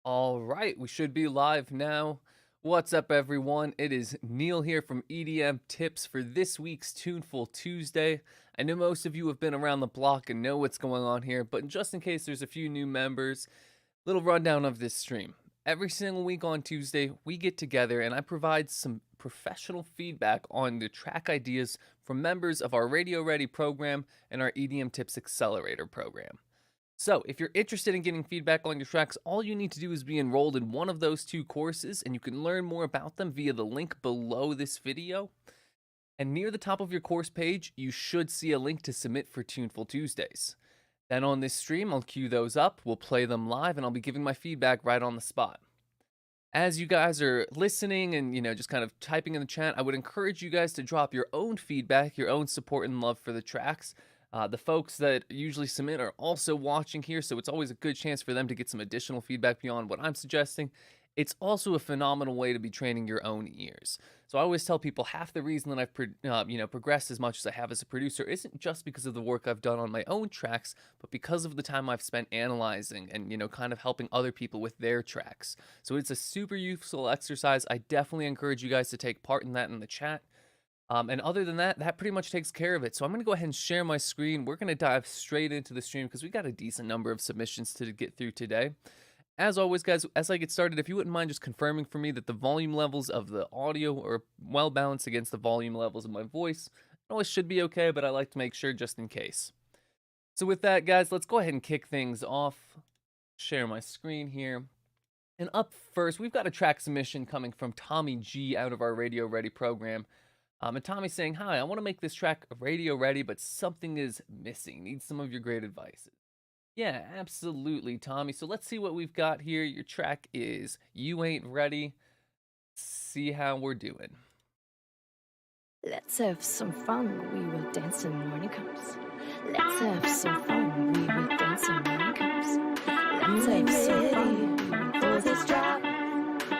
All right, we should be live now. What's up, everyone? It is Neil here from EDM Tips for this week's Tuneful Tuesday. I know most of you have been around the block and know what's going on here, but just in case there's a few new members, little rundown of this stream. Every single week on Tuesday, we get together and I provide some professional feedback on the track ideas from members of our Radio Ready program and our EDM Tips Accelerator program. So, if you're interested in getting feedback on your tracks, all you need to do is be enrolled in one of those two courses, and you can learn more about them via the link below this video. And near the top of your course page, you should see a link to submit for Tuneful Tuesdays. Then on this stream, I'll queue those up, we'll play them live, and I'll be giving my feedback right on the spot. As you guys are listening and, just kind of typing in the chat, I would encourage you guys to drop your own feedback, your own support and love for the tracks. The folks that usually submit are also watching here, so it's always a good chance for them to get some additional feedback beyond what I'm suggesting. It's also a phenomenal way to be training your own ears. So I always tell people half the reason that I've progressed as much as I have as a producer isn't just because of the work I've done on my own tracks, but because of the time I've spent analyzing and kind of helping other people with their tracks. So it's a super useful exercise. I definitely encourage you guys to take part in that in the chat. And other than that, that pretty much takes care of it. So I'm going to go ahead and share my screen. We're going to dive straight into the stream because we got a decent number of submissions to get through today. As always, guys, as I get started, if you wouldn't mind just confirming for me that the volume levels of the audio are well balanced against the volume levels of my voice. It always should be okay, but I like to make sure just in case. So with that, guys, let's go ahead and kick things off. Share my screen here. And up first, we've got a track submission coming from Tommy G out of our Radio Ready program. And Tommy's saying, "Hi, I want to make this track radio ready, but something is missing. Need some of your great advice." Yeah, absolutely, Tommy. So let's see what we've got here. Your track is You Ain't Ready. See how we're doing. Let's have some fun, we will dance when morning comes. Let's have some fun, we will dance when morning comes. Let's have some fun, we will for this job.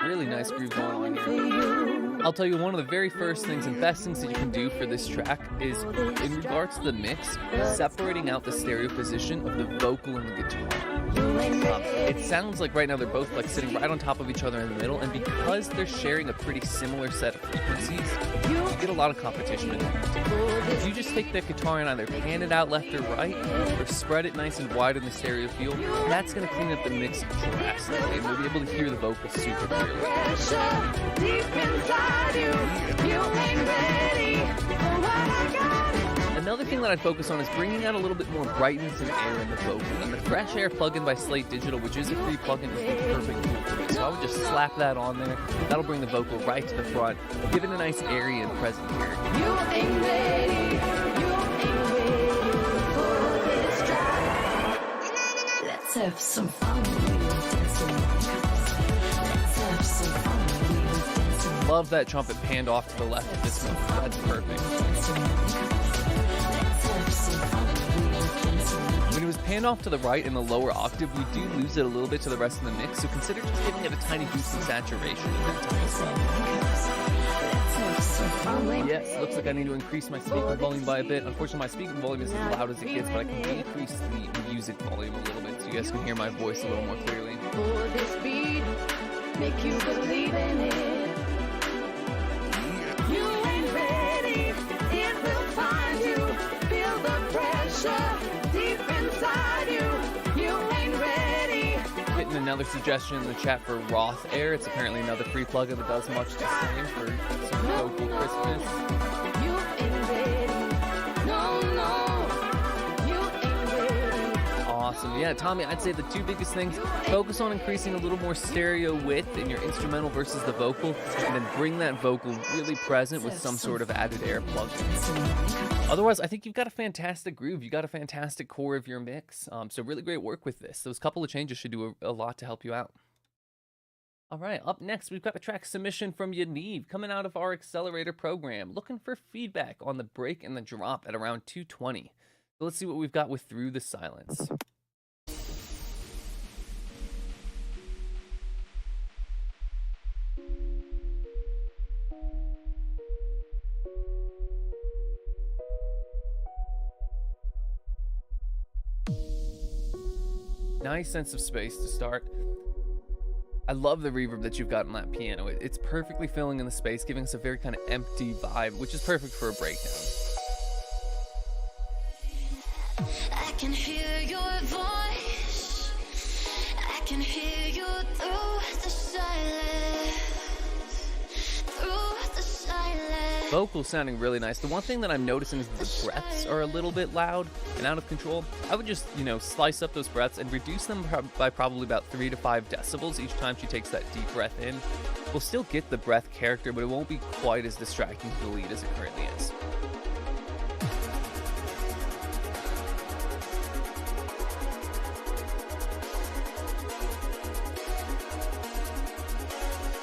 Really nice groove going on here. I'll tell you, one of the very first things and best things that you can do for this track is, in regards to the mix, separating out the stereo position of the vocal and the guitar. It sounds like right now they're both like sitting right on top of each other in the middle, and because they're sharing a pretty similar set of frequencies, you get a lot of competition in there. If you just take that guitar and either pan it out left or right, or spread it nice and wide in the stereo field, that's going to clean up the mix drastically, and we'll be able to hear the vocals super clearly. Another thing that I'd focus on is bringing out a little bit more brightness and air in the vocal. And the Fresh Air plugin by Slate Digital, which is a free plugin, is the perfect tool for me. So I would just slap that on there. That'll bring the vocal right to the front, give it a nice airy and present character. You ain't ready, you ain't ready for this drive. Let's have some fun, we will dance when morning comes. Let's have some fun, we will dance when morning comes. Love that trumpet panned off to the left of this one. That's perfect. When it was panned off to the right in the lower octave, we do lose it a little bit to the rest of the mix, so consider just giving it a tiny boost in saturation in that time as well. Yes, looks like I need to increase my speaking volume by a bit. Unfortunately, my speaking volume is as loud as it gets, but I can decrease the music volume a little bit so you guys can hear my voice a little more clearly. For this beat, make you believe in it. You ain't ready, it will find you. Feel the pressure deep inside you. You ain't ready. Getting another suggestion in the chat for Roth Air. It's apparently another free plugin that does much the same for some vocal crispness. You ain't ready. No, no. You ain't ready. Awesome. Yeah, Tommy, I'd say the two biggest things, focus on increasing a little more stereo width in your instrumental versus the vocal, and then bring that vocal really present with some sort of added air plugin. Otherwise, I think you've got a fantastic groove. You got a fantastic core of your mix. So really great work with this. Those couple of changes should do a lot to help you out. All right, up next, we've got a track submission from Yaniv coming out of our Accelerator program, looking for feedback on the break and the drop at around 220. So let's see what we've got with Through the Silence. Nice sense of space to start. I love the reverb that you've got on that piano. It's perfectly filling in the space, giving us a very kind of empty vibe, which is perfect for a breakdown. I can hear your voice. I can hear you through the silence. Through the silence. Vocals sounding really nice. The one thing that I'm noticing is the breaths are a little bit loud and out of control. I would just, slice up those breaths and reduce them by probably about 3 to 5 decibels each time she takes that deep breath in. We'll still get the breath character, but it won't be quite as distracting to the lead as it currently is.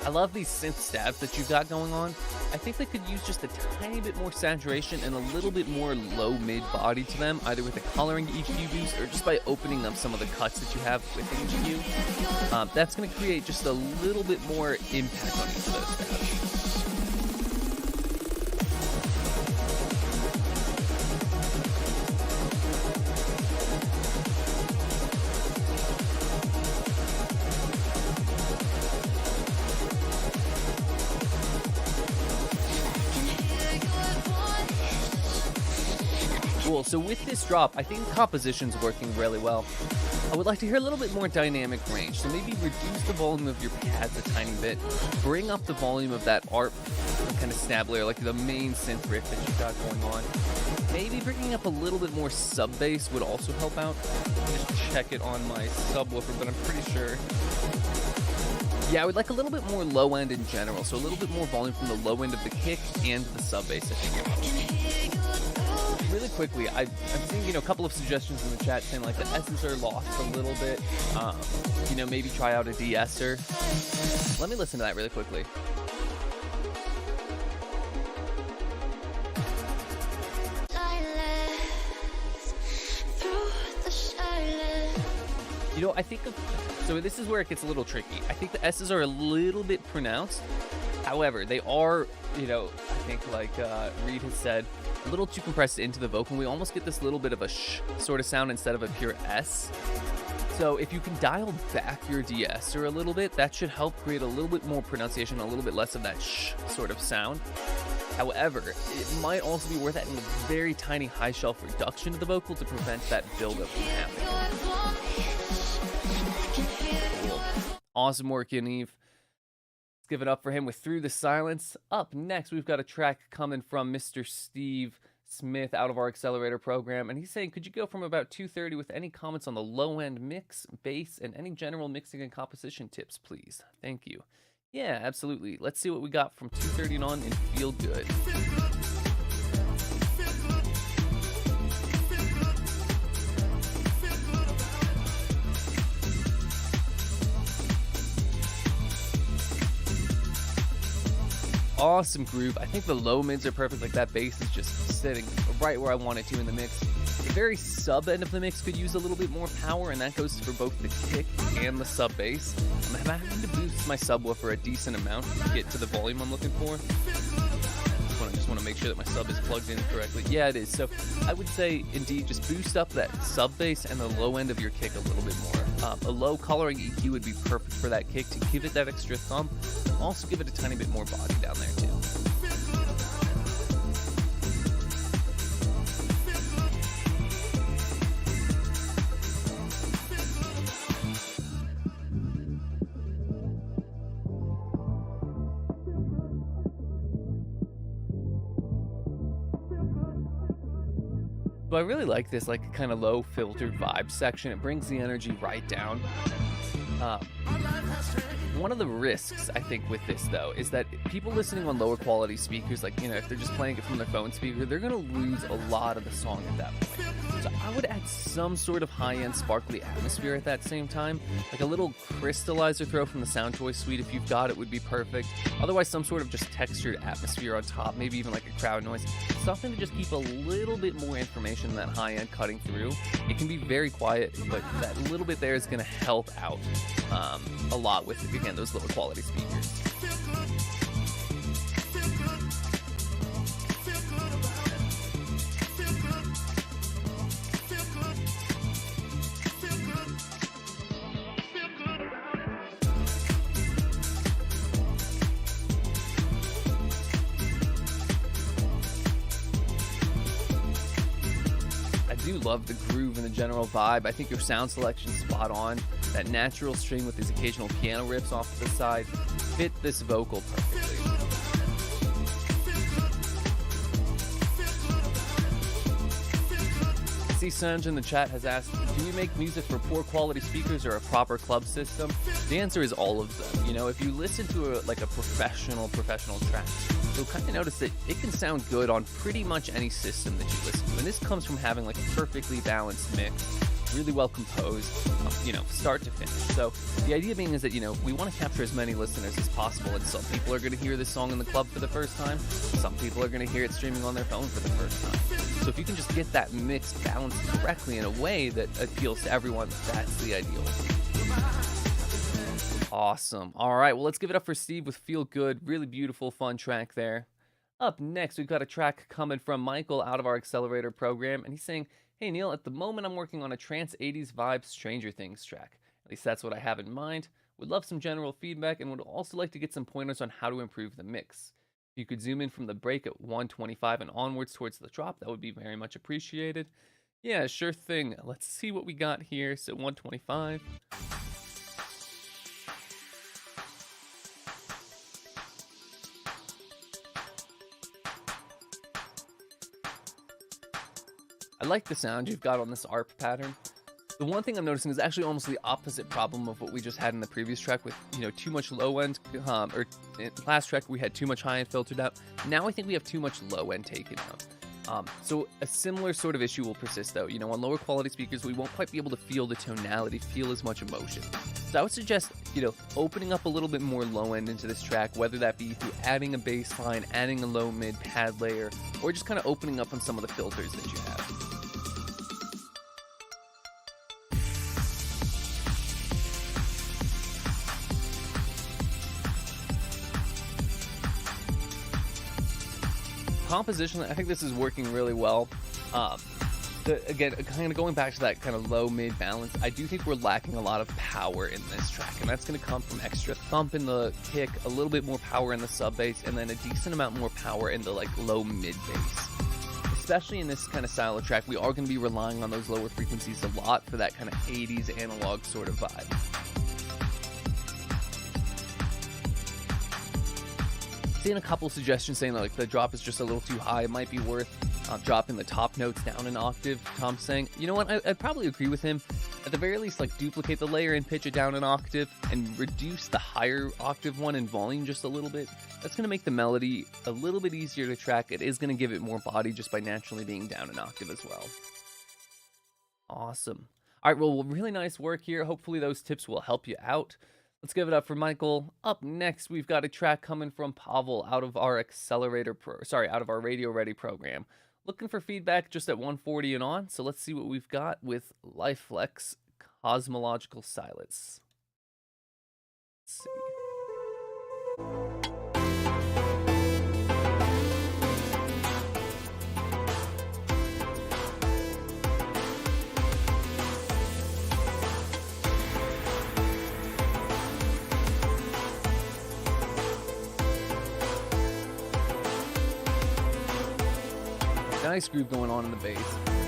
I love these synth stabs that you've got going on. I think they could use just a tiny bit more saturation and a little bit more low mid body to them, either with a coloring EQ boost or just by opening up some of the cuts that you have with the EQ. That's going to create just a little bit more impact on each of those stabs. Cool, so with this drop, I think composition's working really well. I would like to hear a little bit more dynamic range, so maybe reduce the volume of your pads a tiny bit, bring up the volume of that ARP kind of snap layer, like the main synth riff that you've got going on. Maybe bringing up a little bit more sub bass would also help out. Just check it on my subwoofer, but I'm pretty sure. Yeah, I would like a little bit more low end in general, so a little bit more volume from the low end of the kick and the sub bass, I think. Really quickly, I'm seeing a couple of suggestions in the chat saying like the S's are lost a little bit. Maybe try out a de-esser. Let me listen to that really quickly. I think so this is where it gets a little tricky. I think the S's are a little bit pronounced. However, they are, I think like Reed has said, a little too compressed into the vocal. We almost get this little bit of a sh sort of sound instead of a pure S. So if you can dial back your de-esser a little bit, that should help create a little bit more pronunciation, a little bit less of that sh sort of sound. However, it might also be worth adding a very tiny high shelf reduction to the vocal to prevent that buildup from happening. Awesome work, Yaniv. Let's give it up for him with Through the Silence. Up next, we've got a track coming from Mr. Steve Smith out of our Accelerator program, and he's saying, could you go from about 230 with any comments on the low-end mix, bass, and any general mixing and composition tips, please? Thank you. Yeah, absolutely. Let's see what we got from 230 and on and Feel Good. Awesome groove. I think the low mids are perfect. Like that bass is just sitting right where I want it to in the mix. The very sub end of the mix could use a little bit more power, and that goes for both the kick and the sub bass. I'm having to boost my subwoofer a decent amount to get to the volume I'm looking for. I just want to make sure that my sub is plugged in correctly. Yeah, it is. So I would say, indeed, just boost up that sub bass and the low end of your kick a little bit more. A low coloring EQ would be perfect for that kick to give it that extra thump. Also give it a tiny bit more body down there too. So I really like this like kind of low filtered vibe section. It brings the energy right down. One of the risks I think with this though is that people listening on lower quality speakers, like if they're just playing it from their phone speaker, they're gonna lose a lot of the song at that point. So I would add some sort of high-end sparkly atmosphere at that same time. Like a little crystallizer throw from the Sound Choice suite, if you've got it, would be perfect. Otherwise, some sort of just textured atmosphere on top, maybe even like a crowd noise. Something to just keep a little bit more information in that high-end cutting through. It can be very quiet, but that little bit there is going to help out a lot with, again, those lower quality speakers. do love the groove and the general vibe. I think your sound selection's spot on. That natural string with these occasional piano riffs off to the side fit this vocal perfectly. I see Sanj in the chat has asked, do we make music for poor quality speakers or a proper club system? The answer is all of them. You know, if you listen to a professional track, you'll kind of notice that it can sound good on pretty much any system that you listen to. And this comes from having like a perfectly balanced mix, really well composed, start to finish. So the idea being is that, we want to capture as many listeners as possible. And some people are going to hear this song in the club for the first time. Some people are going to hear it streaming on their phone for the first time. So if you can just get that mix balanced correctly in a way that appeals to everyone, that's the ideal. Awesome. All right, well, let's give it up for Steve with Feel Good. Really beautiful, fun track there. Up next, we've got a track coming from Michael out of our Accelerator program, and he's saying, hey, Neil, at the moment I'm working on a trance 80s vibe Stranger Things track. At least that's what I have in mind. Would love some general feedback and would also like to get some pointers on how to improve the mix. If you could zoom in from the break at 125 and onwards towards the drop, that would be very much appreciated. Yeah, sure thing. Let's see what we got here. So 125. I like the sound you've got on this ARP pattern. The one thing I'm noticing is actually almost the opposite problem of what we just had in the previous track with, too much low end, or last track we had too much high end filtered out. Now I think we have too much low end taken out. So a similar sort of issue will persist though. On lower quality speakers, we won't quite be able to feel the tonality, feel as much emotion. So I would suggest, opening up a little bit more low end into this track, whether that be through adding a bass line, adding a low mid pad layer, or just kind of opening up on some of the filters that you have. Compositionally, I think this is working really well. Again, kind of going back to that kind of low mid balance, I do think we're lacking a lot of power in this track, and that's going to come from extra thump in the kick, a little bit more power in the sub bass, and then a decent amount more power in the low mid bass. Especially in this kind of style of track, we are going to be relying on those lower frequencies a lot for that kind of 80s analog sort of vibe. Seeing a couple suggestions saying that the drop is just a little too high. It might be worth dropping the top notes down an octave. Tom's saying, you know what, I'd probably agree with him. At the very least, duplicate the layer and pitch it down an octave and reduce the higher octave one in volume just a little bit. That's going to make the melody a little bit easier to track. It is going to give it more body just by naturally being down an octave as well. Awesome. All right, well, really nice work here. Hopefully those tips will help you out. Let's give it up for Michael. Up next, we've got a track coming from Pavel out of our out of our Radio Ready program. Looking for feedback just at 140 and on, so let's see what we've got with Liflex Cosmological Silence. Let's see. Nice groove going on in the bass.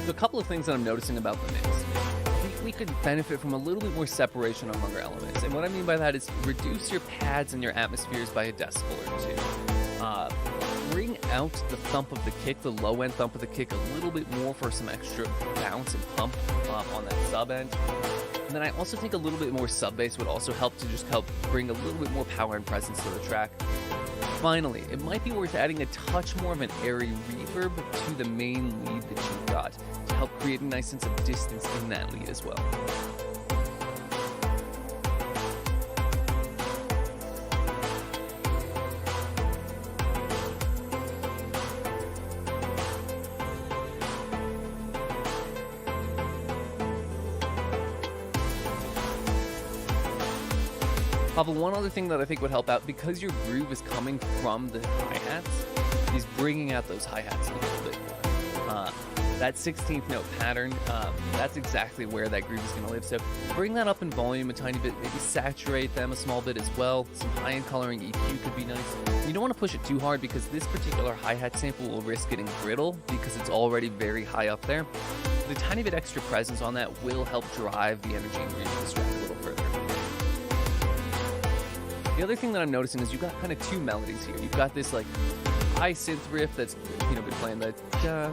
So a couple of things that I'm noticing about the mix. I think we could benefit from a little bit more separation among our elements. And what I mean by that is reduce your pads and your atmospheres by a decibel or two. Bring out the thump of the kick, the low end thump of the kick, a little bit more for some extra bounce and pump on that sub end. And then I also think a little bit more sub bass would also help to just help bring a little bit more power and presence to the track. Finally, it might be worth adding a touch more of an airy reverb to the main lead that you've got to help create a nice sense of distance in that lead as well. Pavel, one other thing that I think would help out, because your groove is coming from the hi-hats, is bringing out those hi-hats a little bit more. That 16th note pattern, that's exactly where that groove is going to live. So bring that up in volume a tiny bit, maybe saturate them a small bit as well. Some high-end coloring EQ could be nice. You don't want to push it too hard because this particular hi-hat sample will risk getting brittle because it's already very high up there. The a tiny bit extra presence on that will help drive the energy and reach this track a little further. The other thing that I'm noticing is you've got kind of two melodies here. You've got this like high synth riff that's, you know, been playing the da,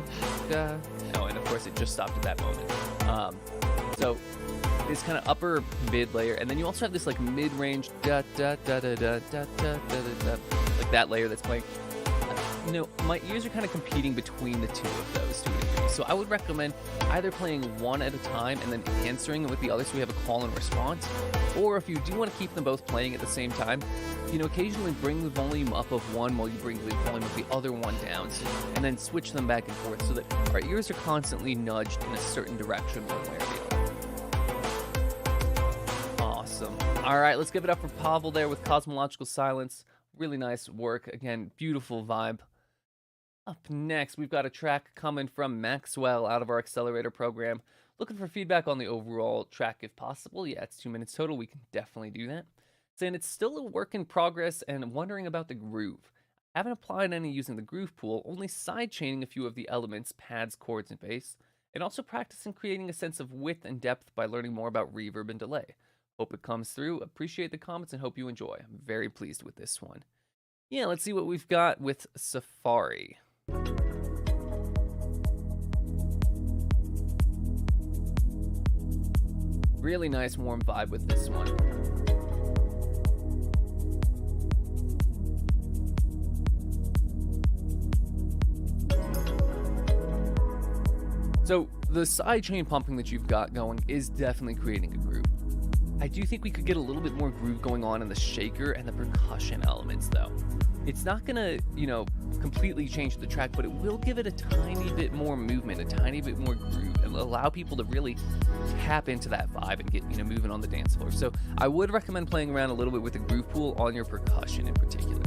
da. Oh, and of course it just stopped at that moment. So this kind of upper mid layer, and then you also have this like mid-range da da da da da da da da da, like that layer that's playing. You know, my ears are kind of competing between the two of those to a degree. So I would recommend either playing one at a time and then answering with the other so we have a call and response. Or if you do want to keep them both playing at the same time, you know, occasionally bring the volume up of one while you bring the volume of the other one down, and then switch them back and forth so that our ears are constantly nudged in a certain direction one way or the other. Awesome. All right, let's give it up for Pavel there with Cosmological Silence. Really nice work. Again, beautiful vibe. Up next, we've got a track coming from Maxwell out of our Accelerator program. Looking for feedback on the overall track if possible. Yeah, it's 2 minutes total. We can definitely do that. Saying it's still a work in progress and wondering about the groove. I haven't applied any using the groove pool, only side chaining a few of the elements, pads, chords, and bass, and also practicing creating a sense of width and depth by learning more about reverb and delay. Hope it comes through. Appreciate the comments and hope you enjoy. I'm very pleased with this one. Yeah, let's see what we've got with Safari. Really nice warm vibe with this one. So the side chain pumping that you've got going is definitely creating a groove. I do think we could get a little bit more groove going on in the shaker and the percussion elements though. It's not gonna, you know, completely change the track, but it will give it a tiny bit more movement, a tiny bit more groove, and allow people to really tap into that vibe and get, you know, moving on the dance floor. So I would recommend playing around a little bit with the groove pool on your percussion in particular.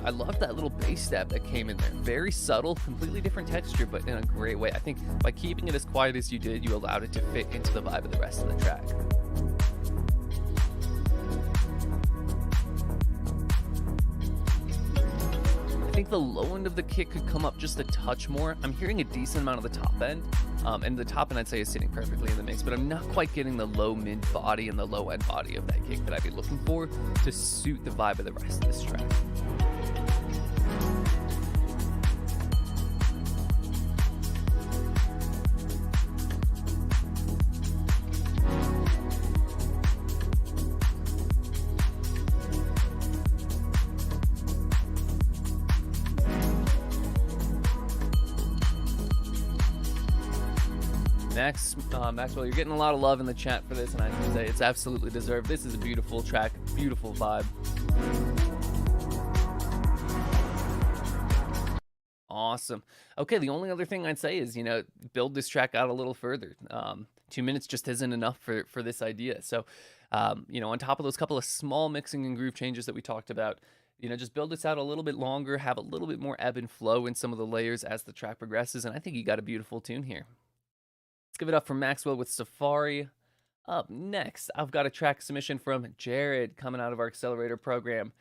I love that little bass stab that came in there. Very subtle, completely different texture, but in a great way. I think by keeping it as quiet as you did, you allowed it to fit into the vibe of the rest of the track. I think the low end of the kick could come up just a touch more. I'm hearing a decent amount of the top end, and the top end I'd say is sitting perfectly in the mix, but I'm not quite getting the low mid body and the low end body of that kick that I'd be looking for to suit the vibe of the rest of this track. Maxwell, you're getting a lot of love in the chat for this, and I have to say it's absolutely deserved. This is a beautiful track, beautiful vibe. Awesome. Okay, the only other thing I'd say is, you know, build this track out a little further. 2 minutes just isn't enough for this idea. So, you know, on top of those couple of small mixing and groove changes that we talked about, you know, just build this out a little bit longer, have a little bit more ebb and flow in some of the layers as the track progresses, and I think you got a beautiful tune here. Let's give it up for Maxwell with Safari. Up next, I've got a track submission from Jared coming out of our Accelerator program.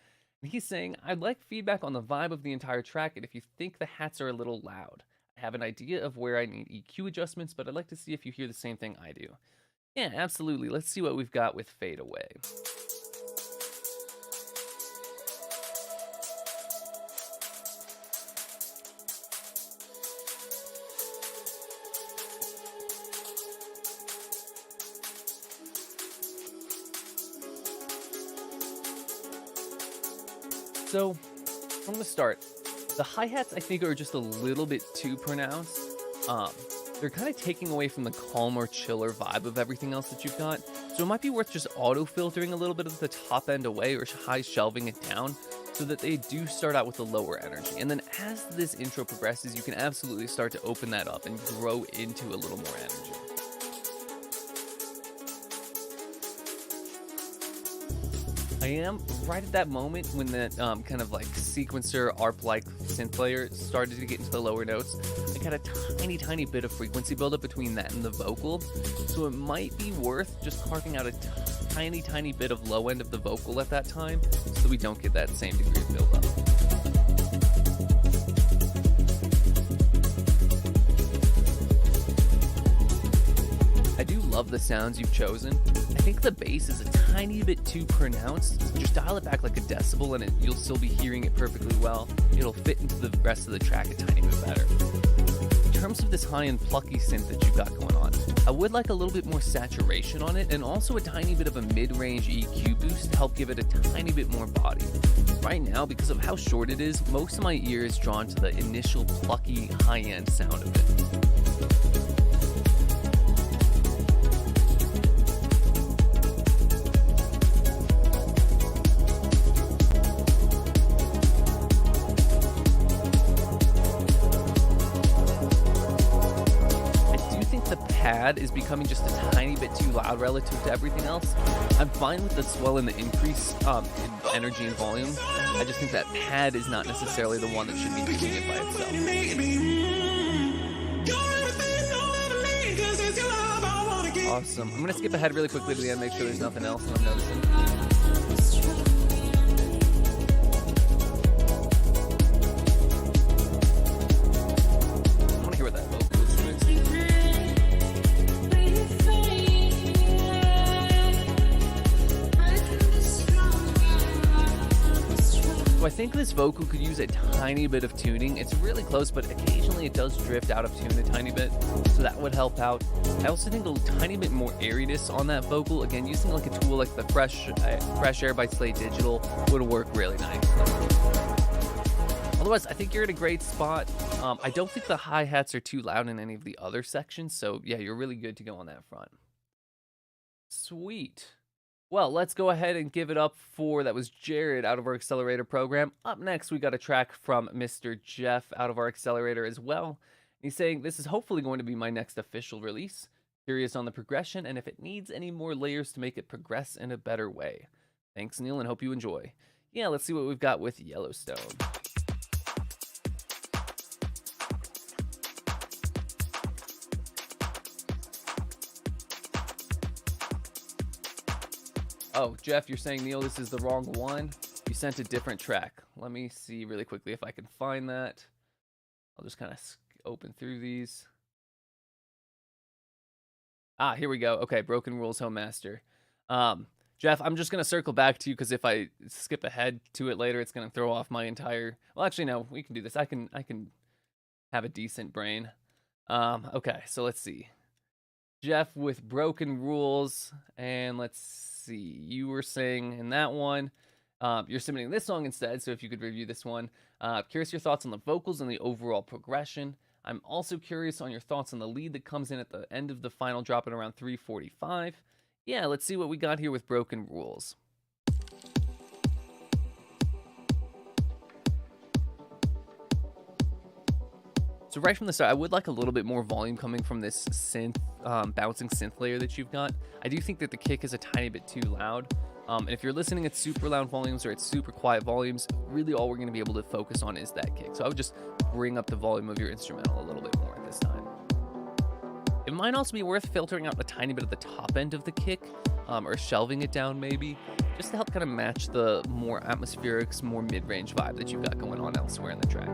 And he's saying, I'd like feedback on the vibe of the entire track and if you think the hats are a little loud. I have an idea of where I need EQ adjustments, but I'd like to see if you hear the same thing I do. Yeah, absolutely. Let's see what we've got with Fade Away. So, from the start, the hi-hats I think are just a little bit too pronounced. They're kind of taking away from the calmer, chiller vibe of everything else that you've got. So it might be worth just auto-filtering a little bit of the top end away or high shelving it down so that they do start out with a lower energy. And then as this intro progresses, you can absolutely start to open that up and grow into a little more energy. I am right at that moment when that kind of like sequencer ARP-like synth layer started to get into the lower notes. I got a tiny bit of frequency buildup between that and the vocal, so it might be worth just carving out a tiny bit of low end of the vocal at that time, so we don't get that same degree of buildup. I do love the sounds you've chosen. I think the bass is a tiny bit too pronounced. Just dial it back like a decibel and you'll still be hearing it perfectly well. It'll fit into the rest of the track a tiny bit better. In terms of this high-end plucky synth that you've got going on, I would like a little bit more saturation on it and also a tiny bit of a mid-range EQ boost to help give it a tiny bit more body. Right now, because of how short it is, most of my ear is drawn to the initial plucky high-end sound of it. Pad is becoming just a tiny bit too loud relative to everything else. I'm fine with the swell and the increase in energy and volume. I just think that pad is not necessarily the one that should be doing it by itself. Awesome. I'm going to skip ahead really quickly to the end, make sure there's nothing else that I'm noticing. So I think this vocal could use a tiny bit of tuning. It's really close, but occasionally it does drift out of tune a tiny bit, so that would help out. I also think a tiny bit more airiness on that vocal. Again, using like a tool like the Fresh Air by Slate Digital would work really nice. Otherwise, I think you're in a great spot. I don't think the hi-hats are too loud in any of the other sections, so yeah, you're really good to go on that front. Sweet. Well, let's go ahead and give it up for, that was Jared out of our Accelerator program. Up next, we got a track from Mr. Jeff out of our Accelerator as well. He's saying, this is hopefully going to be my next official release. Curious on the progression and if it needs any more layers to make it progress in a better way. Thanks, Neil, and hope you enjoy. Yeah, let's see what we've got with Yellowstone. Oh, Jeff, you're saying, Neil, this is the wrong one. You sent a different track. Let me see really quickly if I can find that. I'll just kind of open through these. Ah, here we go. Okay, Broken Rules Home Master. Jeff, I'm just going to circle back to you because if I skip ahead to it later, it's going to throw off my entire... Well, actually, no, we can do this. I can have a decent brain. Okay, so let's see. Jeff with Broken Rules, and let's see. You were saying in that one, you're submitting this song instead, so if you could review this one. Curious your thoughts on the vocals and the overall progression. I'm also curious on your thoughts on the lead that comes in at the end of the final drop at around 3:45. Yeah, let's see what we got here with Broken Rules. So right from the start, I would like a little bit more volume coming from this synth, bouncing synth layer that you've got. I do think that the kick is a tiny bit too loud. And if you're listening at super loud volumes or at super quiet volumes, really all we're going to be able to focus on is that kick. So I would just bring up the volume of your instrumental a little bit more at this time. It might also be worth filtering out a tiny bit of the top end of the kick, or shelving it down maybe, just to help kind of match the more atmospheric, more mid-range vibe that you've got going on elsewhere in the track.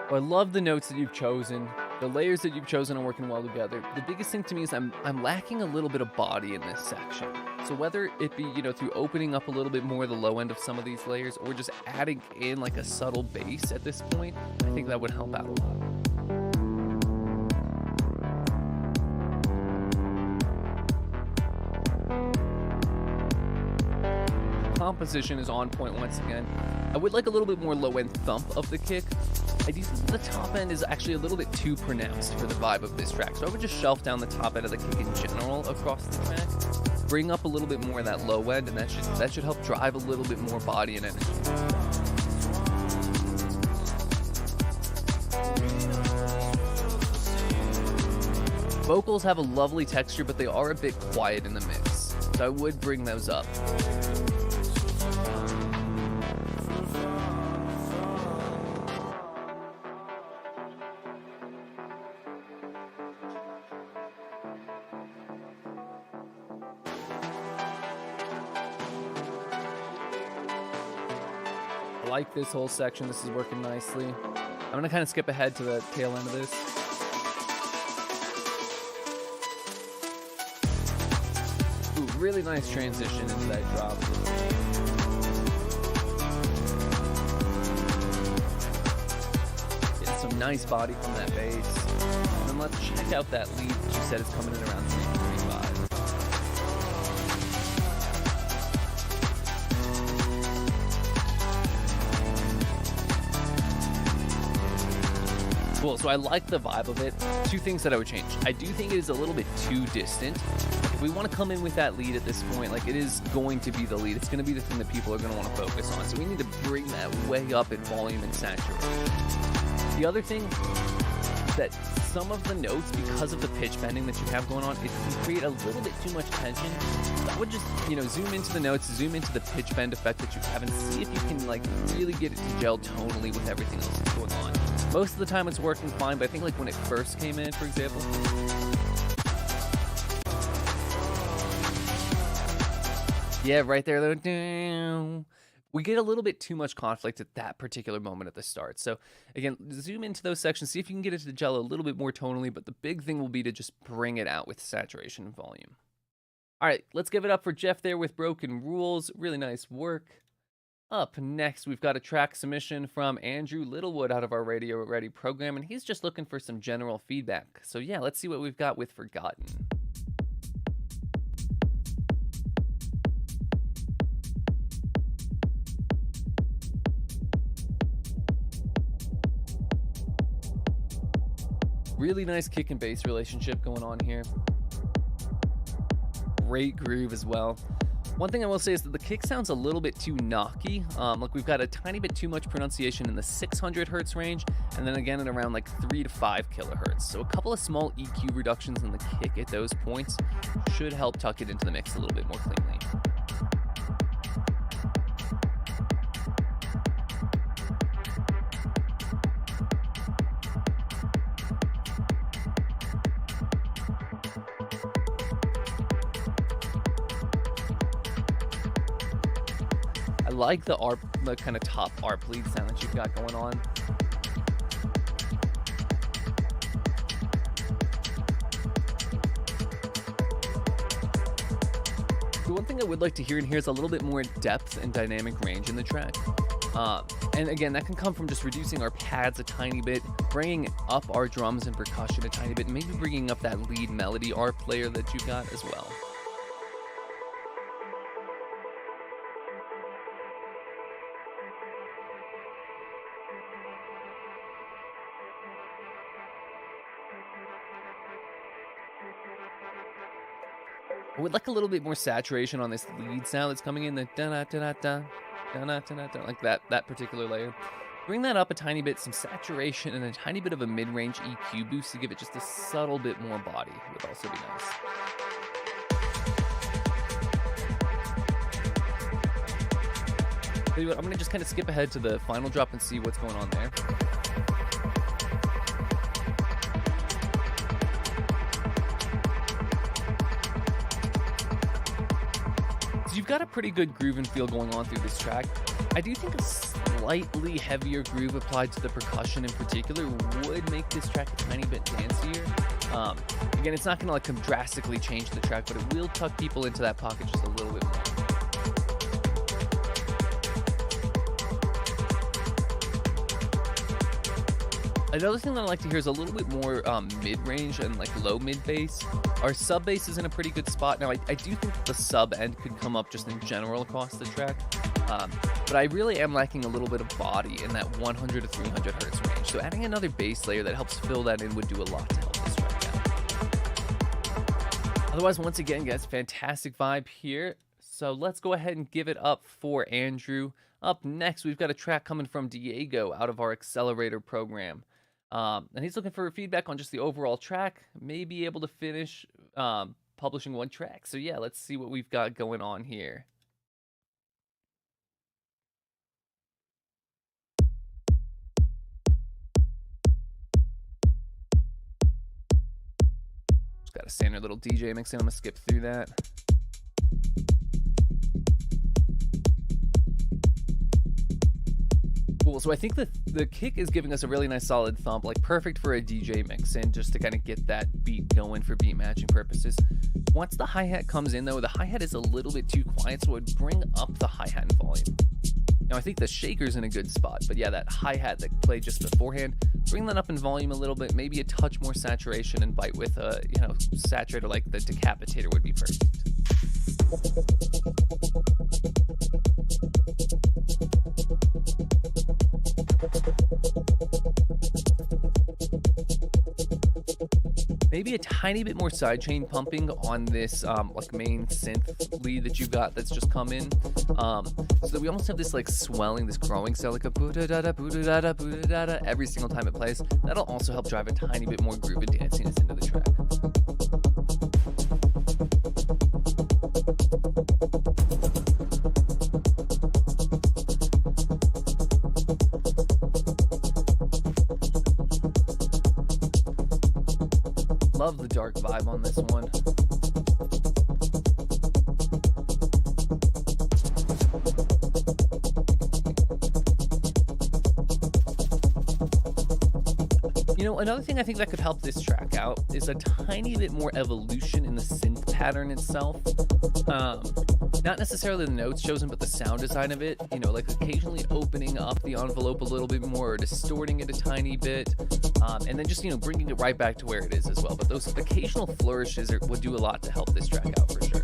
Well, I love the notes that you've chosen. The layers that you've chosen are working well together. The biggest thing to me is I'm lacking a little bit of body in this section. So whether it be, through opening up a little bit more the low end of some of these layers or just adding in like a subtle bass at this point, I think that would help out a lot. composition is on point once again. I would like a little bit more low-end thump of the kick. I do think the top end is actually a little bit too pronounced for the vibe of this track, so I would just shelf down the top end of the kick in general across the track. Bring up a little bit more of that low end, and that should help drive a little bit more body and energy. Vocals have a lovely texture, but they are a bit quiet in the mix, so I would bring those up. I like this whole section. This is working nicely. I'm going to kind of skip ahead to the tail end of this. Ooh, really nice transition into that drop. Getting some nice body from that bass. And then let's check out that lead that you said is coming in around 345. Cool, so I like the vibe of it. Two things that I would change. I do think it is a little bit too distant. If we want to come in with that lead at this point, like, it is going to be the lead. It's going to be the thing that people are going to want to focus on. So we need to bring that way up in volume and saturation. The other thing is that some of the notes, because of the pitch bending that you have going on, it can create a little bit too much tension. So I would just, zoom into the notes, zoom into the pitch bend effect that you have, and see if you can, like, really get it to gel tonally with everything else that's going on. Most of the time it's working fine, but I think, like, when it first came in, for example, yeah, right there, though, we get a little bit too much conflict at that particular moment at the start. So again, zoom into those sections, see if you can get it to gel a little bit more tonally, but the big thing will be to just bring it out with saturation and volume. All right, let's give it up for Jeff there with Broken Rules. Really nice work. Up next, we've got a track submission from Andrew Littlewood out of our Radio Ready program, and he's just looking for some general feedback. So yeah, let's see what we've got with Forgotten. Really nice kick and bass relationship going on here. Great groove as well. One thing I will say is that the kick sounds a little bit too knocky. Like, we've got a tiny bit too much pronunciation in the 600 hertz range, and then again at around like 3 to 5 kilohertz. So a couple of small EQ reductions in the kick at those points should help tuck it into the mix a little bit more cleanly. I like the kind of top ARP lead sound that you've got going on. The one thing I would like to hear in here is a little bit more depth and dynamic range in the track. And again, that can come from just reducing our pads a tiny bit, bringing up our drums and percussion a tiny bit, and maybe bringing up that lead melody ARP layer that you've got as well. I would like a little bit more saturation on this lead sound that's coming in, the da-da-da-da-da, da-da-da-da-da, like that particular layer. Bring that up a tiny bit, some saturation, and a tiny bit of a mid-range EQ boost to give it just a subtle bit more body would also be nice. Tell you what, I'm going to just kind of skip ahead to the final drop and see what's going on there. You've got a pretty good groove and feel going on through this track. I do think a slightly heavier groove applied to the percussion in particular would make this track a tiny bit dancier. Again, it's not going to like drastically change the track, but it will tuck people into that pocket just a little bit more. Another thing that I like to hear is a little bit more mid-range and like low mid-bass. Our sub bass is in a pretty good spot. Now, I do think that the sub end could come up just in general across the track. But I really am lacking a little bit of body in that 100 to 300 hertz range. So adding another bass layer that helps fill that in would do a lot to help this track out. Otherwise, once again, guys, fantastic vibe here. So let's go ahead and give it up for Andrew. Up next, we've got a track coming from Diego out of our Accelerator program. And he's looking for feedback on just the overall track, maybe able to finish publishing one track. So yeah, let's see what we've got going on here. Just got a standard little DJ mix in. I'm gonna skip through that. Cool. So I think the kick is giving us a really nice solid thump, like perfect for a DJ mix in, just to kind of get that beat going for beat matching purposes. Once the hi-hat comes in though, the hi-hat is a little bit too quiet, so it would bring up the hi-hat in volume. Now I think the shaker's in a good spot, but yeah, that hi-hat that played just beforehand, bring that up in volume a little bit, maybe a touch more saturation, and bite with a, saturator like the decapitator would be perfect. Maybe a tiny bit more sidechain pumping on this like main synth lead that you've got that's just come in, so that we almost have this like swelling, this growing sound, like a boo-da-da-da, boo-da-da-da, boo-da-da-da every single time it plays. That'll also help drive a tiny bit more groove and danciness into the track. Love the dark vibe on this one. Another thing I think that could help this track out is a tiny bit more evolution in the synth pattern itself. Not necessarily the notes chosen, but the sound design of it. Like occasionally opening up the envelope a little bit more, or distorting it a tiny bit, and then just bringing it right back to where it is as well. But those occasional flourishes would do a lot to help this track out for sure.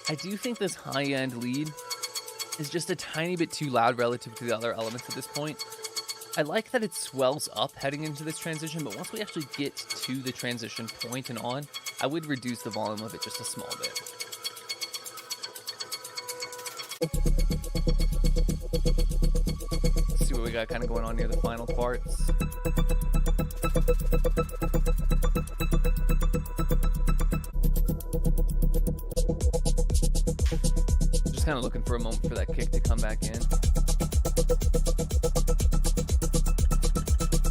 I do think this high-end lead is just a tiny bit too loud relative to the other elements at this point. I like that it swells up heading into this transition, but once we actually get to the transition point and on, I would reduce the volume of it just a small bit. Let's see what we got kind of going on near the final parts. Kind of looking for a moment for that kick to come back in.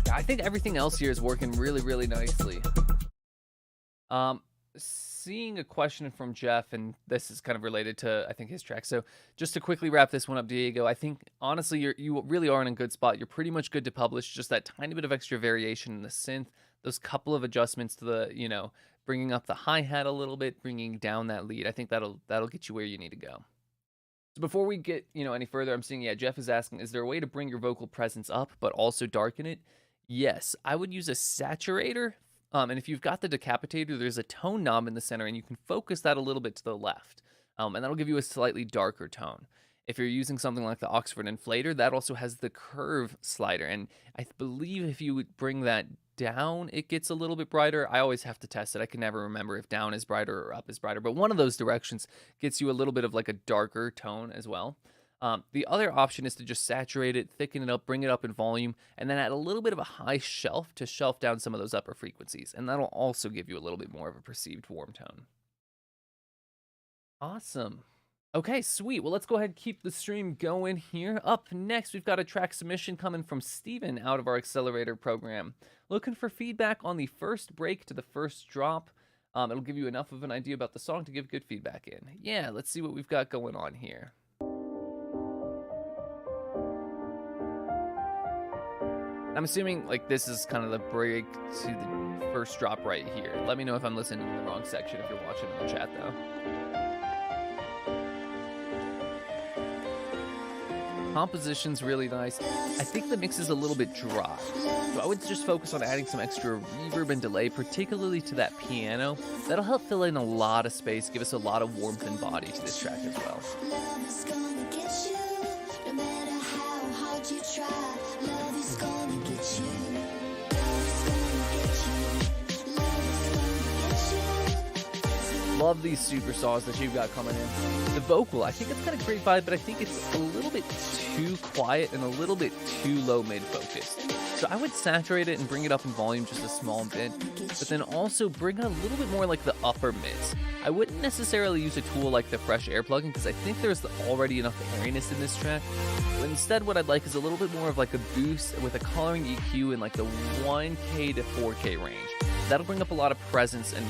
Yeah, I think everything else here is working really, really nicely. Seeing a question from Jeff, and this is kind of related to, I think, his track. So just to quickly wrap this one up, Diego, I think, honestly, you really are in a good spot. You're pretty much good to publish. Just that tiny bit of extra variation in the synth, those couple of adjustments to the, bringing up the hi-hat a little bit, bringing down that lead. I think that'll get you where you need to go. So before we get, any further, I'm seeing, Jeff is asking, is there a way to bring your vocal presence up but also darken it? Yes, I would use a saturator. And if you've got the decapitator, there's a tone knob in the center, and you can focus that a little bit to the left. And that'll give you a slightly darker tone. If you're using something like the Oxford Inflator, that also has the curve slider. And I believe if you would bring that down, it gets a little bit brighter. I always have to test it. I can never remember if down is brighter or up is brighter, but one of those directions gets you a little bit of like a darker tone as well. The other option is to just saturate it, thicken it up, bring it up in volume, and then add a little bit of a high shelf to shelf down some of those upper frequencies. And that'll also give you a little bit more of a perceived warm tone. Awesome. Okay, sweet. Well, let's go ahead and keep the stream going here. Up next, we've got a track submission coming from Steven out of our Accelerator program. Looking for feedback on the first break to the first drop. It'll give you enough of an idea about the song to give good feedback in. Yeah, let's see what we've got going on here. I'm assuming like this is kind of the break to the first drop right here. Let me know if I'm listening to the wrong section if you're watching in the chat though. Composition's really nice. I think the mix is a little bit dry, so I would just focus on adding some extra reverb and delay, particularly to that piano. That'll help fill in a lot of space, give us a lot of warmth and body to this track as well. Love is gonna get you, no matter how hard you try. Love is gonna get you. Love is gonna get you. Love is gonna get you. Love these superstars that you've got coming in. The vocal, I think it's got a great vibe, but I think it's a little bit too quiet and a little bit too low mid focused. So I would saturate it and bring it up in volume just a small bit, but then also bring a little bit more like the upper mids. I wouldn't necessarily use a tool like the Fresh Air plugin because I think there's already enough airiness in this track. But instead what I'd like is a little bit more of like a boost with a coloring EQ in like the 1K to 4K range. That'll bring up a lot of presence and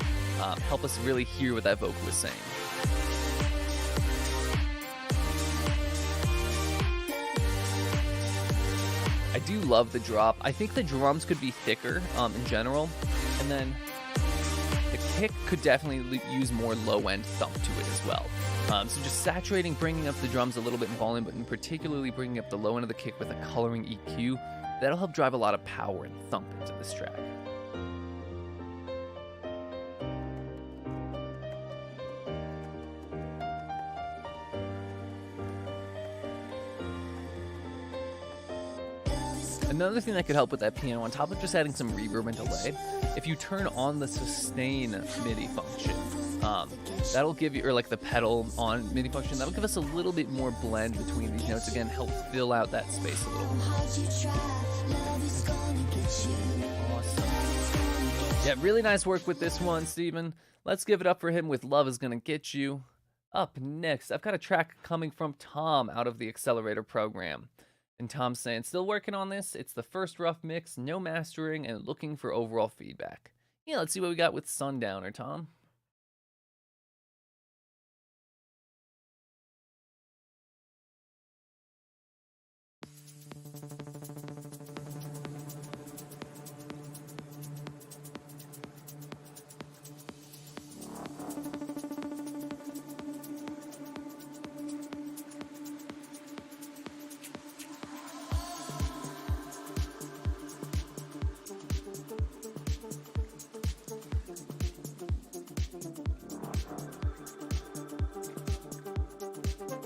help us really hear what that vocal is saying. I do love the drop. I think the drums could be thicker in general, and then the kick could definitely use more low-end thump to it as well. So just saturating, bringing up the drums a little bit in volume, but in particularly bringing up the low end of the kick with a coloring EQ, that'll help drive a lot of power and thump into this track. Another thing that could help with that piano, on top of just adding some reverb and delay, if you turn on the sustain MIDI function, that'll give you, or like the pedal on MIDI function, that'll give us a little bit more blend between these notes. Again, help fill out that space a little. Awesome. Yeah, really nice work with this one, Steven. Let's give it up for him with Love Is Gonna Get You. Up next, I've got a track coming from Tom out of the Accelerator program. And Tom's saying, still working on this. It's the first rough mix, no mastering, and looking for overall feedback. Yeah, let's see what we got with Sundowner, Tom.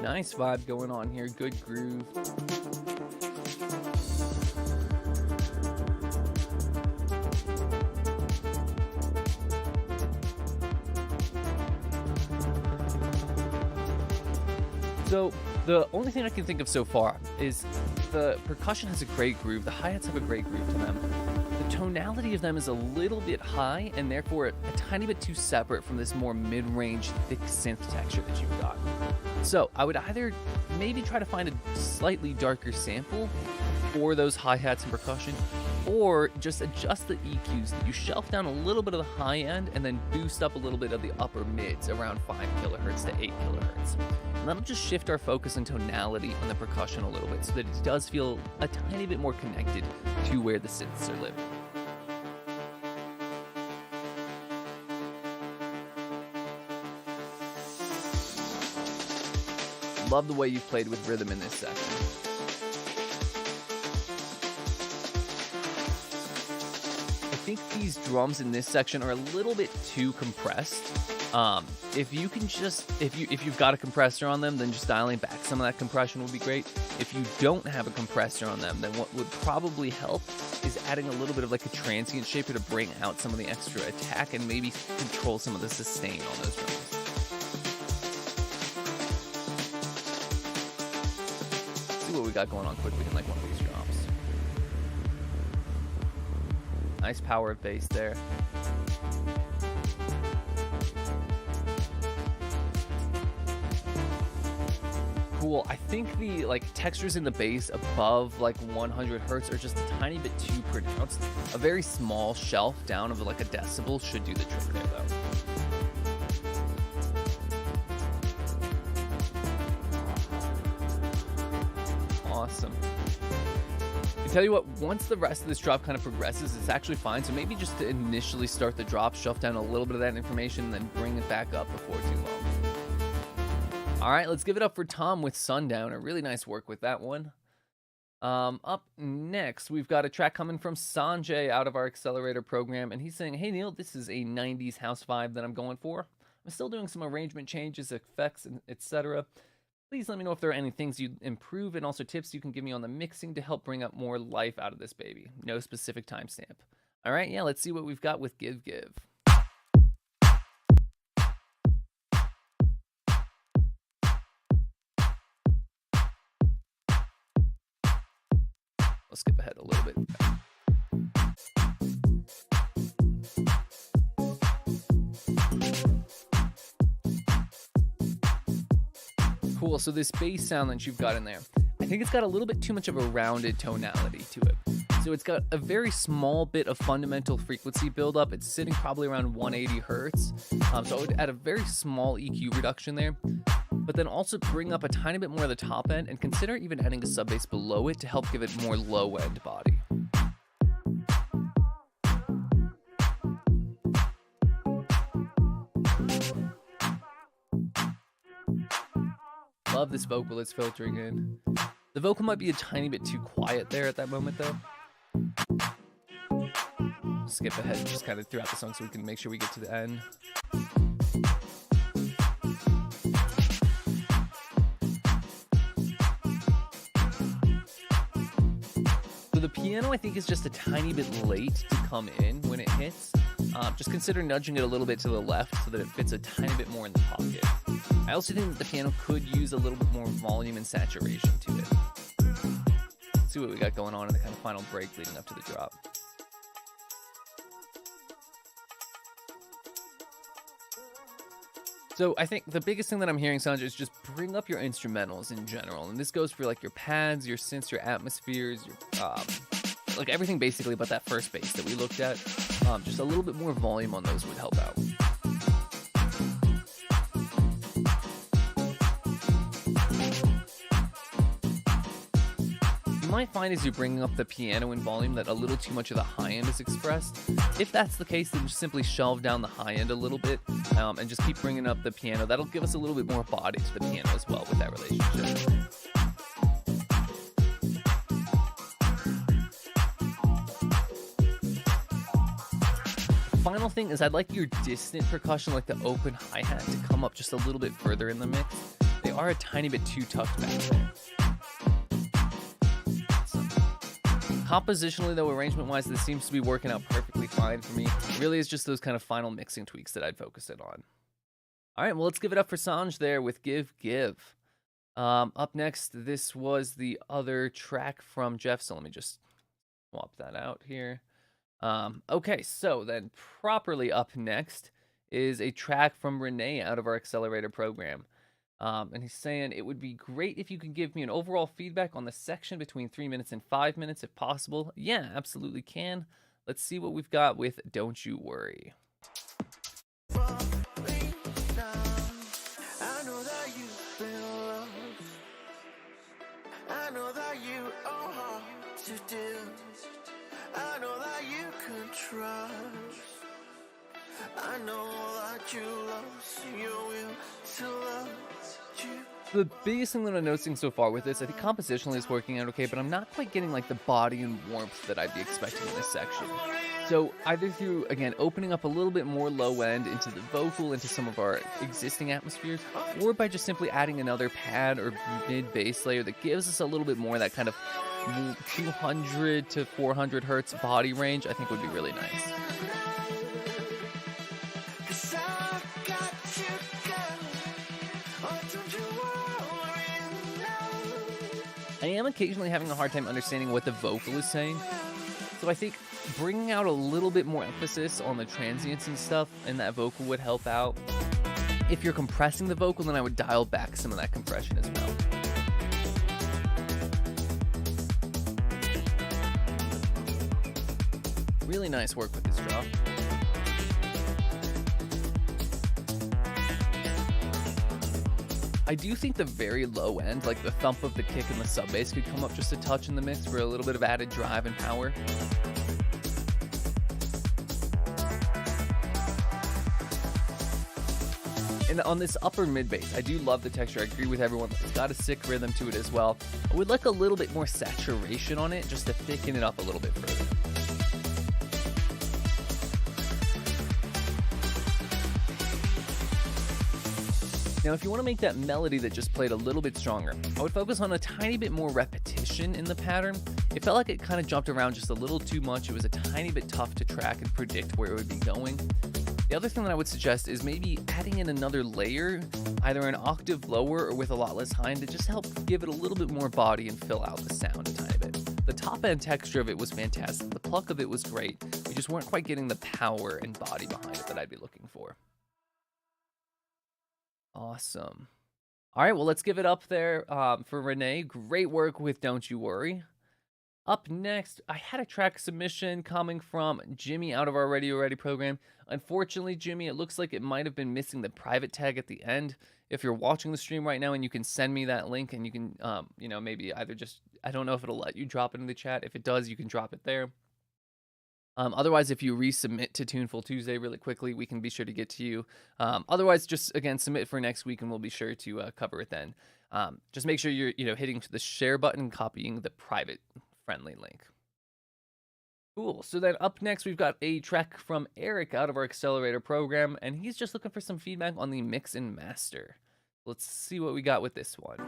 Nice vibe going on here, good groove. So the only thing I can think of so far is the percussion has a great groove, the hi-hats have a great groove to them. The tonality of them is a little bit high and therefore a tiny bit too separate from this more mid-range thick synth texture that you've got. So I would either maybe try to find a slightly darker sample for those hi-hats and percussion, or just adjust the EQs. You shelf down a little bit of the high end and then boost up a little bit of the upper mids around 5 kilohertz to 8 kilohertz. And that'll just shift our focus and tonality on the percussion a little bit so that it does feel a tiny bit more connected to where the synths are living. Love the way you've played with rhythm in this section. I think these drums in this section are a little bit too compressed. If you can just, if you've got a compressor on them, then just dialing back some of that compression would be great. If you don't have a compressor on them, then what would probably help is adding a little bit of like a transient shaper to bring out some of the extra attack and maybe control some of the sustain on those drums. What we got going on quickly in like one of these drops. Nice power of bass there. Cool. I think the like textures in the bass above like 100 hertz are just a tiny bit too pronounced. A very small shelf down of like a decibel should do the trick there though. Awesome. I tell you what, once the rest of this drop kind of progresses, it's actually fine. So maybe just to initially start the drop, shelf down a little bit of that information, then bring it back up before too long. All right, let's give it up for Tom with Sundowner. Really nice work with that one. Up next, we've got a track coming from Sanjay out of our Accelerator program, and he's saying, hey Neil, this is a 90s house vibe that I'm going for. I'm still doing some arrangement changes, effects, and etc. Please let me know if there are any things you'd improve and also tips you can give me on the mixing to help bring up more life out of this baby. No specific timestamp. All right, yeah, let's see what we've got with Give Give. I'll skip ahead a little bit. Cool, so this bass sound that you've got in there, I think it's got a little bit too much of a rounded tonality to it. So it's got a very small bit of fundamental frequency buildup. It's sitting probably around 180 hertz. So I would add a very small EQ reduction there, but then also bring up a tiny bit more of the top end and consider even adding a sub bass below it to help give it more low end body. Love this vocal it's filtering in. The vocal might be a tiny bit too quiet there at that moment though. Skip ahead just kind of throughout the song so we can make sure we get to the end. So the piano I think is just a tiny bit late to come in when it hits. Just consider nudging it a little bit to the left so that it fits a tiny bit more in the pocket. I also think that the piano could use a little bit more volume and saturation to it. Let's see what we got going on in the kind of final break leading up to the drop. So I think the biggest thing that I'm hearing, Sanjay, is just bring up your instrumentals in general. And this goes for like your pads, your synths, your atmospheres, your like everything basically but that first bass that we looked at. Just a little bit more volume on those would help out. You might find as you're bringing up the piano in volume that a little too much of the high end is expressed. If that's the case, then just simply shelve down the high end a little bit and just keep bringing up the piano. That'll give us a little bit more body to the piano as well with that relationship. Final thing is I'd like your distant percussion, like the open hi-hat, to come up just a little bit further in the mix. They are a tiny bit too tucked back there. Compositionally though, arrangement-wise, this seems to be working out perfectly fine for me. It really is just those kind of final mixing tweaks that I'd focus in on. All right, well, let's give it up for Sanj there with Give Give. Up next, this was the other track from Jeff, so let me just swap that out here. Okay, so then properly up next is a track from Renee out of our Accelerator program. And he's saying, it would be great if you could give me an overall feedback on the section between 3 minutes and 5 minutes if possible. Yeah, absolutely can. Let's see what we've got with Don't You Worry. I know that you lost your will to love you. The biggest thing that I'm noticing so far with this, I think compositionally it's working out okay, but I'm not quite getting like the body and warmth that I'd be expecting in this section. So either through, again, opening up a little bit more low end into the vocal, into some of our existing atmospheres, or by just simply adding another pad or mid bass layer that gives us a little bit more of that kind of 200 to 400 hertz body range, I think would be really nice. I am occasionally having a hard time understanding what the vocal is saying, so I think bringing out a little bit more emphasis on the transients and stuff in that vocal would help out. If you're compressing the vocal, then I would dial back some of that compression as well. Really nice work with this drop. I do think the very low end, like the thump of the kick and the sub bass, could come up just a touch in the mix for a little bit of added drive and power. And on this upper mid bass, I do love the texture. I agree with everyone. It's got a sick rhythm to it as well. I would like a little bit more saturation on it just to thicken it up a little bit further. Now, if you want to make that melody that just played a little bit stronger, I would focus on a tiny bit more repetition in the pattern. It felt like it kind of jumped around just a little too much. It was a tiny bit tough to track and predict where it would be going. The other thing that I would suggest is maybe adding in another layer, either an octave lower or with a lot less high, to just help give it a little bit more body and fill out the sound a tiny bit. The top end texture of it was fantastic. The pluck of it was great. We just weren't quite getting the power and body behind it that I'd be looking for. Awesome. All right, well, let's give it up there for Renee. Great work with Don't You Worry. Up next, I had a track submission coming from Jimmy out of our Radio Ready program. Unfortunately, Jimmy, it looks like it might have been missing the private tag at the end. If you're watching the stream right now and you can send me that link and you can, maybe either just, I don't know if it'll let you drop it in the chat. If it does, you can drop it there. Otherwise, if you resubmit to Tuneful Tuesday really quickly, we can be sure to get to you. Otherwise, just, again, submit for next week and we'll be sure to cover it then. Just make sure you're hitting the share button, copying the private friendly link. Cool. So then up next, we've got a track from Eric out of our Accelerator program, and he's just looking for some feedback on the mix and master. Let's see what we got with this one.